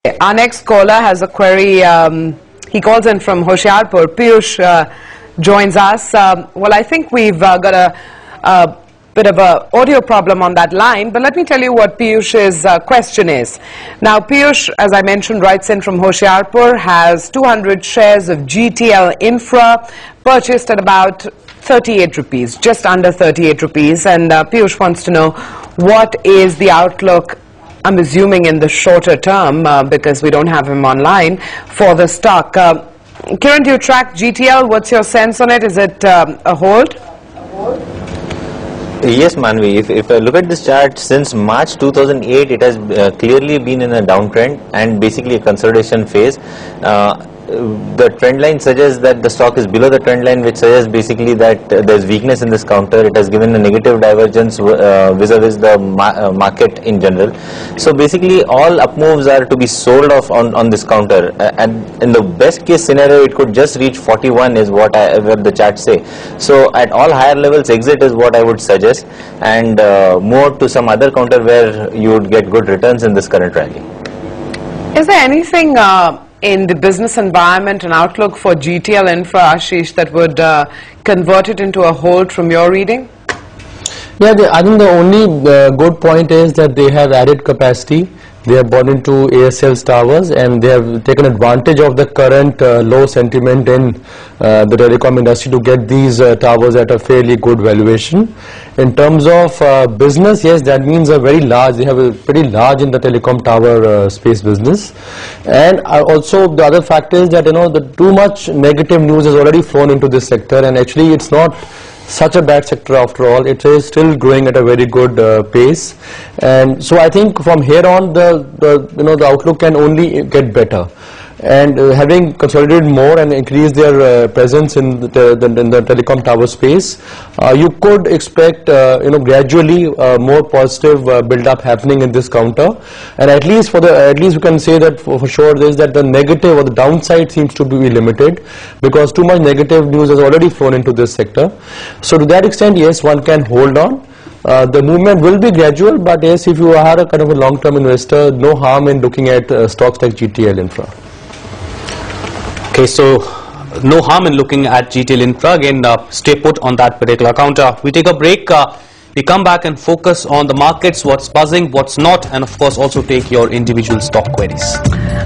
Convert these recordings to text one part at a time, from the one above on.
Our next caller has a query. He calls in from Hoshiarpur. Piyush joins us. Well, I think we've got a bit of an audio problem on that line, but let me tell you what Piyush's question is. Now, Piyush, as I mentioned, writes in from Hoshiarpur, has 200 shares of GTL Infra, purchased at about 38 rupees, just under 38 rupees. And Piyush wants to know what is the outlook, I'm assuming in the shorter term, because we don't have him online, for the stock. Kiran, do you track GTL? What's your sense on it? Is it a hold? Yes, Manvi. If I look at this chart, since March 2008, it has clearly been in a downtrend and basically a consolidation phase. The trend line suggests that the stock is below the trend line, which suggests basically that there's weakness in this counter. It has given a negative divergence vis-a-vis the market in general. So basically all up moves are to be sold off on this counter, and in the best case scenario it could just reach 41 is what the charts say. So at all higher levels, exit is what I would suggest, and more to some other counter where you would get good returns in this current rally. Is there anything in the business environment and outlook for GTL Infra, Ashish, that would convert it into a hold from your reading? Yeah, I think the only good point is that they have added capacity. They have bought into ASL's towers, and they have taken advantage of the current low sentiment in the telecom industry to get these towers at a fairly good valuation. In terms of business, yes, that means a very large, they have a pretty large in the telecom tower space business. And also the other factor is that, the too much negative news has already flown into this sector, and actually it's not such a bad sector after all. It is still growing at a very good pace, and so I think from here on the outlook can only get better. And having consolidated more and increased their presence in the telecom tower space, you could expect gradually more positive build up happening in this counter. And at least you can say that for sure is that the negative or the downside seems to be limited, because too much negative news has already flown into this sector. So to that extent, yes, one can hold on. The movement will be gradual, but yes, if you are a kind of a long-term investor, no harm in looking at stocks like GTL Infra. Okay, so no harm in looking at GTL Infra. Again, stay put on that particular counter. We take a break. We come back and focus on the markets, what's buzzing, what's not, and of course also take your individual stock queries.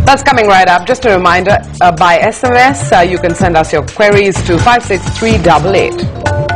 That's coming right up. Just a reminder, by SMS, you can send us your queries to 56388.